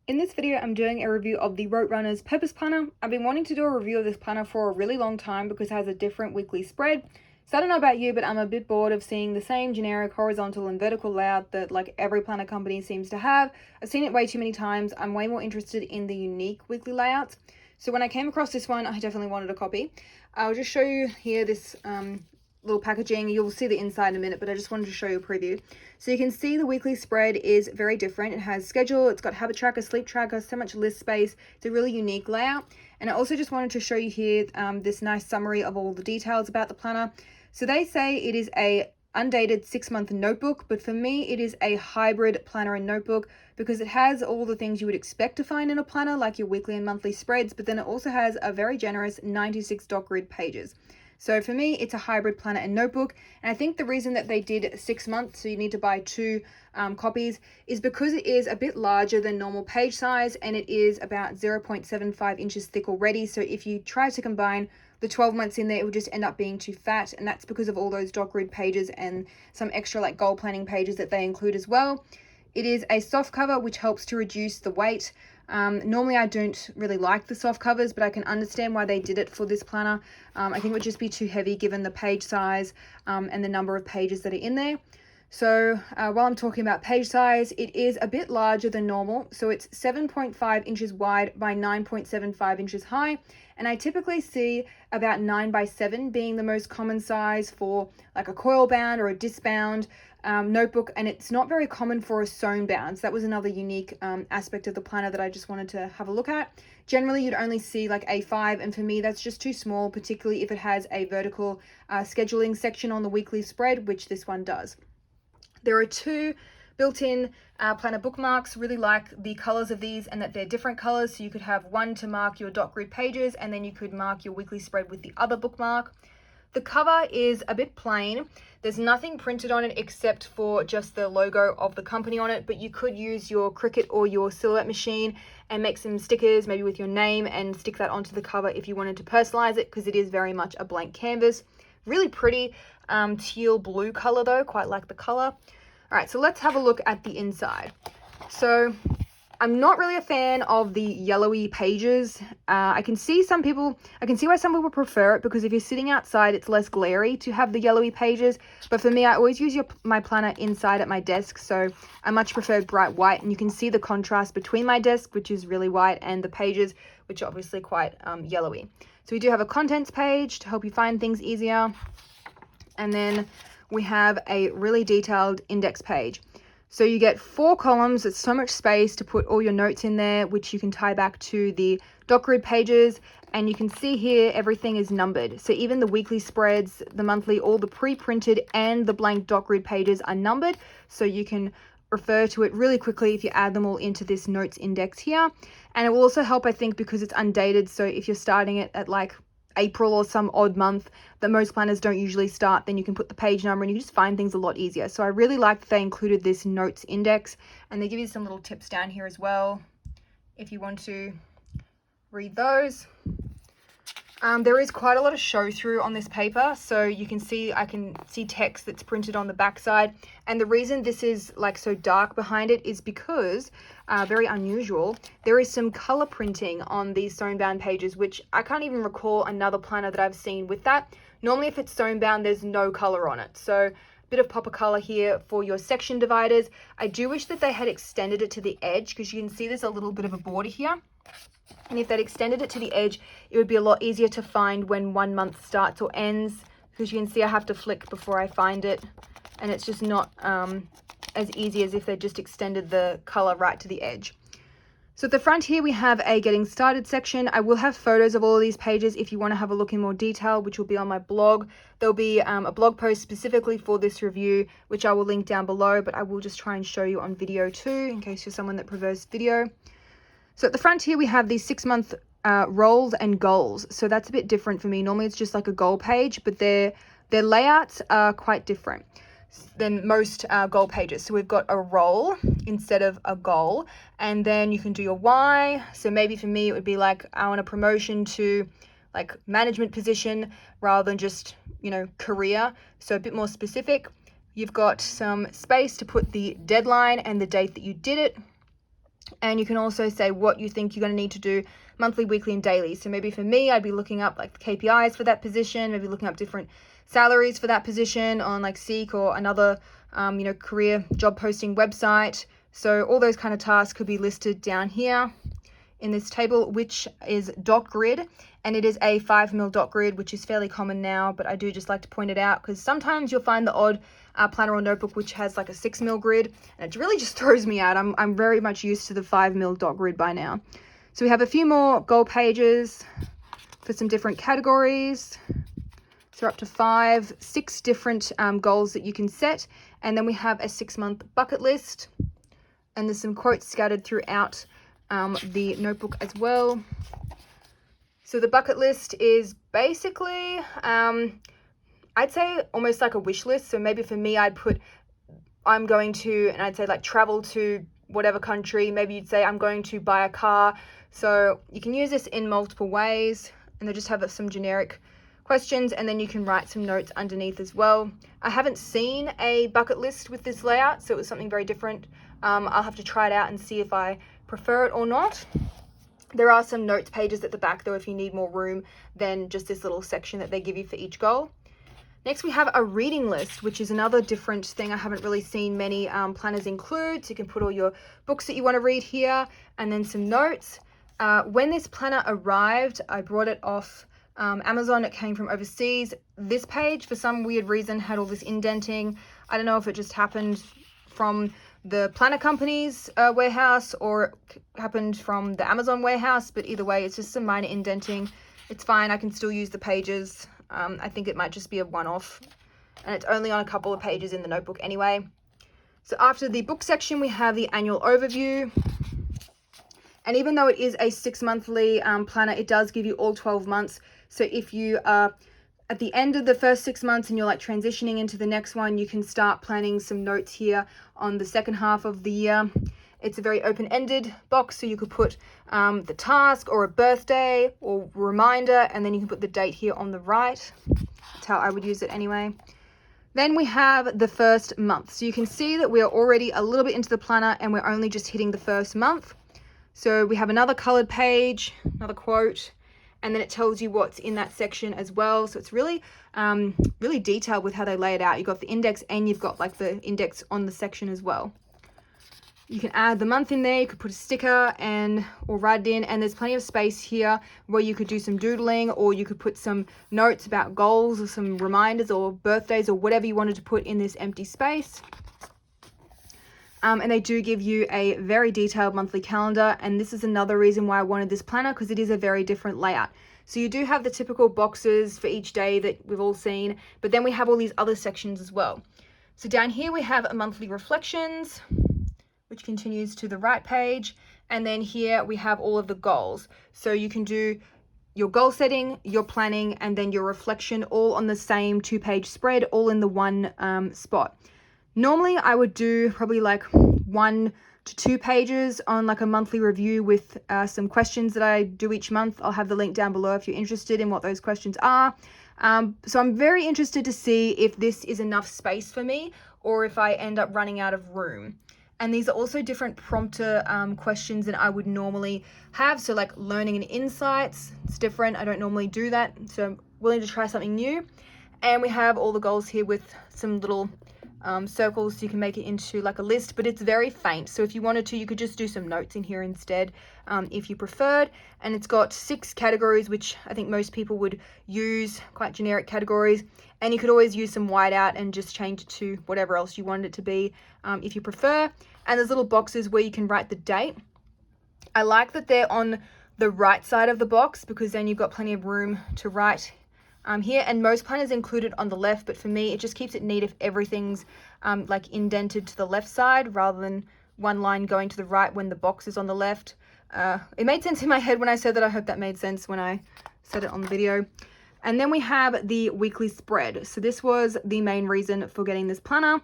In this video, I'm doing a review of the Roterunner's Purpose Planner. I've been wanting to do a review of this planner for a really long time because it has a different weekly spread. So I don't know about you, but I'm a bit bored of seeing the same generic horizontal and vertical layout that like every planner company seems to have. I've seen it way too many times. I'm way more interested in the unique weekly layouts. So when I came across this one, I definitely wanted a copy. I'll just show you here this little packaging. You'll see the inside in a minute, but I just wanted to show you a preview. So you can see the weekly spread is very different. It has schedule, it's got habit tracker, sleep tracker, so much list space. It's a really unique layout. And I also just wanted to show you here this nice summary of all the details about the planner. So they say it is a undated 6-month notebook, but for me it is a hybrid planner and notebook because it has all the things you would expect to find in a planner, like your weekly and monthly spreads, but then it also has a very generous 96 dot grid pages. So for me, it's a hybrid planner and notebook. And I think the reason that they did 6 months, so you need to buy two copies, is because it is a bit larger than normal page size and it is about 0.75 inches thick already. So if you try to combine the 12 months in there, it would just end up being too fat. And that's because of all those dot grid pages and some extra like goal planning pages that they include as well. It is a soft cover, which helps to reduce the weight. Normally I don't really like the soft covers, but I can understand why they did it for this planner. I think it would just be too heavy given the page size and the number of pages that are in there. So while I'm talking about page size, it is a bit larger than normal. So it's 7.5 inches wide by 9.75 inches high. And I typically see about 9 by 7 being the most common size for like a coil bound or a disc bound notebook, and it's not very common for a sewn bound. So that was another unique aspect of the planner that I just wanted to have a look at. Generally, you'd only see like A5, and for me, that's just too small, particularly if it has a vertical scheduling section on the weekly spread, which this one does. There are two built-in planner bookmarks. Really like the colors of these and that they're different colors. So you could have one to mark your dot grid pages, and then you could mark your weekly spread with the other bookmark. The cover is a bit plain. There's nothing printed on it except for just the logo of the company on it, but you could use your Cricut or your Silhouette machine and make some stickers, maybe with your name, and stick that onto the cover if you wanted to personalize it, because it is very much a blank canvas. Really pretty teal blue color though, quite like the color. All right, so let's have a look at the inside. So I'm not really a fan of the yellowy pages. I can see why some people prefer it, because if you're sitting outside, it's less glary to have the yellowy pages. But for me, I always use my planner inside at my desk, so I much prefer bright white. And you can see the contrast between my desk, which is really white, and the pages, which are obviously quite yellowy. So we do have a contents page to help you find things easier. And then we have a really detailed index page. So you get 4 columns. It's so much space to put all your notes in there, which you can tie back to the dot grid pages. And you can see here, everything is numbered. So even the weekly spreads, the monthly, all the pre-printed and the blank dot grid pages are numbered. So you can refer to it really quickly if you add them all into this notes index here. And it will also help, I think, because it's undated. So if you're starting it at like April or some odd month that most planners don't usually start, then you can put the page number and you can just find things a lot easier. So I really like that they included this notes index, and they give you some little tips down here as well if you want to read those. There is quite a lot of show through on this paper, so you can see, I can see text that's printed on the back side. And the reason this is like so dark behind it is because, very unusual, there is some color printing on these sewn bound pages, which I can't even recall another planner that I've seen with that. Normally if it's sewn bound, there's no color on it. So a bit of pop of color here for your section dividers. I do wish that they had extended it to the edge, because you can see there's a little bit of a border here. And if they'd extended it to the edge, it would be a lot easier to find when 1 month starts or ends, because you can see I have to flick before I find it, and it's just not as easy as if they just extended the color right to the edge. So at the front here, we have a getting started section. I will have photos of all of these pages if you want to have a look in more detail, which will be on my blog. There'll be a blog post specifically for this review, which I will link down below, but I will just try and show you on video too, in case you're someone that prefers video. So at the front here, we have these 6-month roles and goals. So that's a bit different for me. Normally it's just like a goal page, but their layouts are quite different than most goal pages. So we've got a role instead of a goal, and then you can do your why. So maybe for me, it would be like, I want a promotion to like management position rather than just, career. So a bit more specific. You've got some space to put the deadline and the date that you did it. And you can also say what you think you're going to need to do monthly, weekly, and daily. So maybe for me, I'd be looking up like the KPIs for that position, maybe looking up different salaries for that position on like Seek or another, career job posting website. So all those kind of tasks could be listed down here in this table, which is dot grid, and it is a 5mm dot grid, which is fairly common now, but I do just like to point it out because sometimes you'll find the odd planner or notebook which has like a 6mm grid, and it really just throws me out. I'm very much used to the 5mm dot grid by now. So we have a few more goal pages for some different categories. So we're up to 6 different goals that you can set, and then we have a 6-month bucket list, and there's some quotes scattered throughout the notebook as well. So the bucket list is basically, I'd say almost like a wish list. So maybe for me, I'd put, I'm going to, and I'd say like travel to whatever country. Maybe you'd say I'm going to buy a car. So you can use this in multiple ways, and they just have some generic questions, and then you can write some notes underneath as well. I haven't seen a bucket list with this layout, so it was something very different. I'll have to try it out and see if I prefer it or not. There are some notes pages at the back though if you need more room than just this little section that they give you for each goal. Next we have a reading list, which is another different thing I haven't really seen many planners include. So you can put all your books that you want to read here, and then some notes. When this planner arrived, I brought it off Amazon. It came from overseas. This page for some weird reason had all this indenting. I don't know if it just happened from the planner company's warehouse or it happened from the Amazon warehouse, but either way it's just some minor indenting. It's fine, I can still use the pages. I think it might just be a one-off, and it's only on a couple of pages in the notebook anyway. So after the book section we have the annual overview, and even though it is a 6-monthly planner, it does give you all 12 months. So if you are at the end of the first 6 months and you're like transitioning into the next one, you can start planning some notes here on the second half of the year. It's a very open-ended box, so you could put the task or a birthday or reminder, and then you can put the date here on the right. That's how I would use it anyway. Then we have the first month. So you can see that we're already a little bit into the planner and we're only just hitting the first month. So we have another colored page, another quote, and then it tells you what's in that section as well. So it's really, really detailed with how they lay it out. You've got the index and you've got like the index on the section as well. You can add the month in there, you could put a sticker or write it in, and there's plenty of space here where you could do some doodling, or you could put some notes about goals or some reminders or birthdays or whatever you wanted to put in this empty space. And they do give you a very detailed monthly calendar, and this is another reason why I wanted this planner, because it is a very different layout. So you do have the typical boxes for each day that we've all seen, but then we have all these other sections as well. So down here we have monthly reflections, which continues to the right page, and then here we have all of the goals. So you can do your goal setting, your planning, and then your reflection all on the same 2-page spread, all in the one spot. Normally I would do probably like 1 to 2 pages on like a monthly review with some questions that I do each month. I'll have the link down below if you're interested in what those questions are. So I'm very interested to see if this is enough space for me or if I end up running out of room. And these are also different prompter questions than I would normally have. So like learning and insights, it's different. I don't normally do that. So I'm willing to try something new. And we have all the goals here with some little circles so you can make it into like a list, but it's very faint. So if you wanted to, you could just do some notes in here instead if you preferred. And it's got 6 categories, which I think most people would use, quite generic categories. And you could always use some whiteout and just change it to whatever else you wanted it to be if you prefer. And there's little boxes where you can write the date. I like that they're on the right side of the box because then you've got plenty of room to write here, and most planners include it on the left, but for me it just keeps it neat if everything's like indented to the left side rather than one line going to the right when the box is on the left. It made sense in my head when I said that. I hope that made sense when I said it on the video. And then we have the weekly spread. So this was the main reason for getting this planner.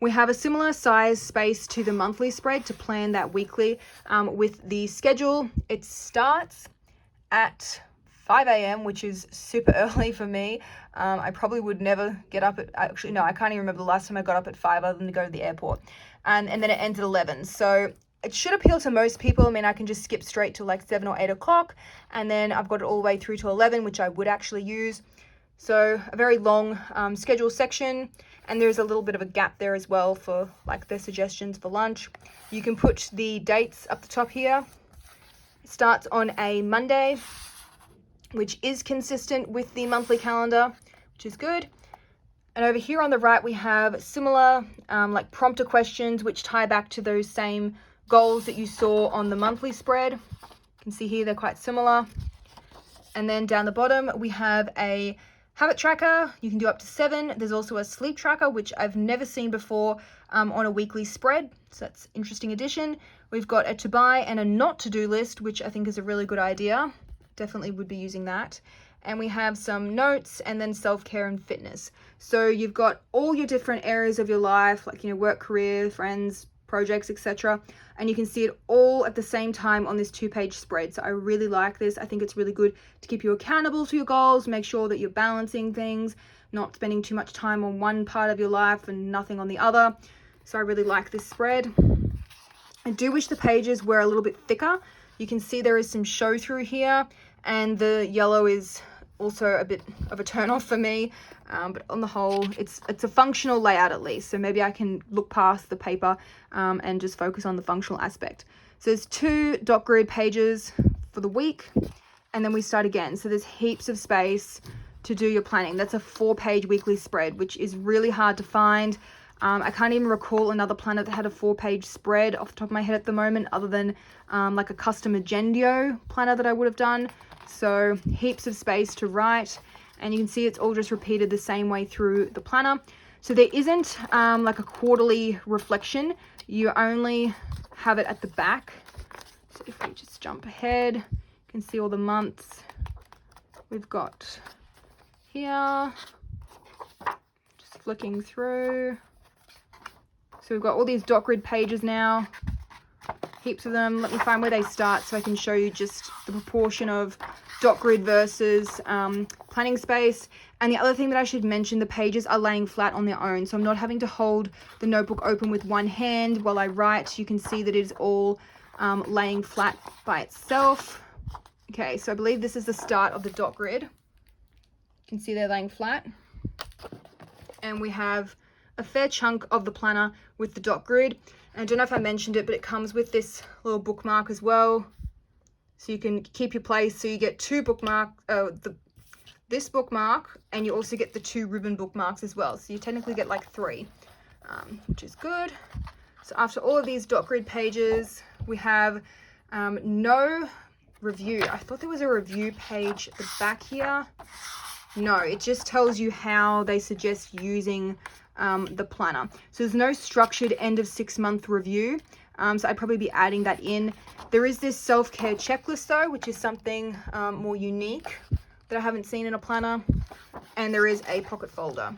We have a similar size space to the monthly spread to plan that weekly with the schedule. It starts at 5 a.m., which is super early for me. I probably would never get up at, actually, no, I can't even remember the last time I got up at 5 other than to go to the airport. And then it ends at 11. So it should appeal to most people. I mean, I can just skip straight to like 7 or 8 o'clock, and then I've got it all the way through to 11, which I would actually use. So a very long schedule section, and there's a little bit of a gap there as well for like the suggestions for lunch. You can put the dates up the top here. It starts on a Monday, which is consistent with the monthly calendar, which is good. And over here on the right, we have similar like prompter questions, which tie back to those same goals that you saw on the monthly spread. You can see here they're quite similar. And then down the bottom, we have a habit tracker. You can do up to 7. There's also a sleep tracker, which I've never seen before on a weekly spread. So that's an interesting addition. We've got a to buy and a not to do list, which I think is a really good idea. Definitely would be using that. And we have some notes and then self-care and fitness. So you've got all your different areas of your life, like, you know, work, career, friends, projects, etc. And you can see it all at the same time on this 2-page spread. So I really like this. I think it's really good to keep you accountable to your goals, make sure that you're balancing things, not spending too much time on one part of your life and nothing on the other. So I really like this spread. I do wish the pages were a little bit thicker. You can see there is some show through here, and the yellow is also a bit of a turn off for me, but on the whole it's a functional layout at least, so maybe I can look past the paper and just focus on the functional aspect. So there's 2 dot grid pages for the week, and then we start again. So there's heaps of space to do your planning. That's a 4-page weekly spread, which is really hard to find. I can't even recall another planner that had a 4-page spread off the top of my head at the moment, other than like a custom Agendio planner that I would have done. So heaps of space to write, and you can see it's all just repeated the same way through the planner. So there isn't like a quarterly reflection. You only have it at the back. So if we just jump ahead, you can see all the months we've got here. Just flicking through. So we've got all these dot grid pages now. Heaps of them. Let me find where they start so I can show you just the proportion of dot grid versus planning space. And the other thing that I should mention, the pages are laying flat on their own, so I'm not having to hold the notebook open with one hand while I write. You can see that it is all laying flat by itself. Okay, so I believe this is the start of the dot grid. You can see they're laying flat, and we have a fair chunk of the planner with the dot grid. And I don't know if I mentioned it, but it comes with this little bookmark as well, so you can keep your place. So you get 2 bookmark, this bookmark, and you also get the 2 ribbon bookmarks as well. So you technically get like 3, which is good. So after all of these dot grid pages, we have no review. I thought there was a review page at the back here. No, it just tells you how they suggest using the planner. So there's no structured end of 6-month review. So I'd probably be adding that in. There is this self-care checklist though, which is something more unique that I haven't seen in a planner. And there is a pocket folder,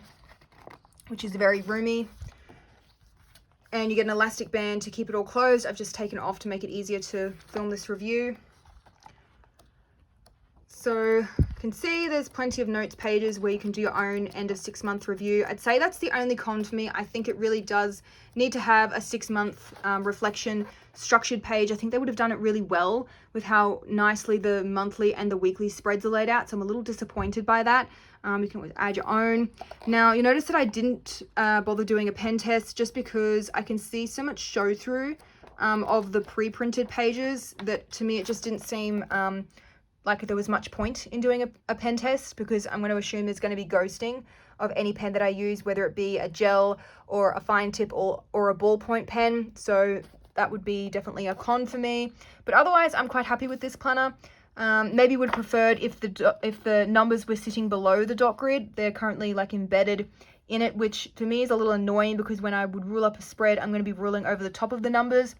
which is very roomy. And you get an elastic band to keep it all closed. I've just taken it off to make it easier to film this review. So you can see there's plenty of notes pages where you can do your own end of 6-month review. I'd say that's the only con for me. I think it really does need to have a 6-month reflection structured page. I think they would have done it really well with how nicely the monthly and the weekly spreads are laid out. So I'm a little disappointed by that. You can always add your own. Now you notice that I didn't bother doing a pen test just because I can see so much show through of the pre-printed pages that to me it just didn't seem like there was much point in doing a pen test, because I'm going to assume there's going to be ghosting of any pen that I use, whether it be a gel or a fine tip or a ballpoint pen. So that would be definitely a con for me. But otherwise, I'm quite happy with this planner. Maybe would preferred if the numbers were sitting below the dot grid. They're currently like embedded in it, which to me is a little annoying, because when I would rule up a spread, I'm going to be ruling over the top of the numbers.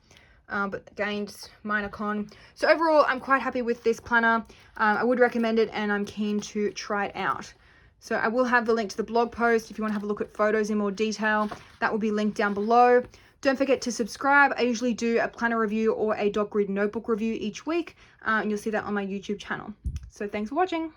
But again, just minor con. So overall, I'm quite happy with this planner. I would recommend it, and I'm keen to try it out. So I will have the link to the blog post if you want to have a look at photos in more detail. That will be linked down below. Don't forget to subscribe. I usually do a planner review or a dot grid notebook review each week, and you'll see that on my YouTube channel. So thanks for watching.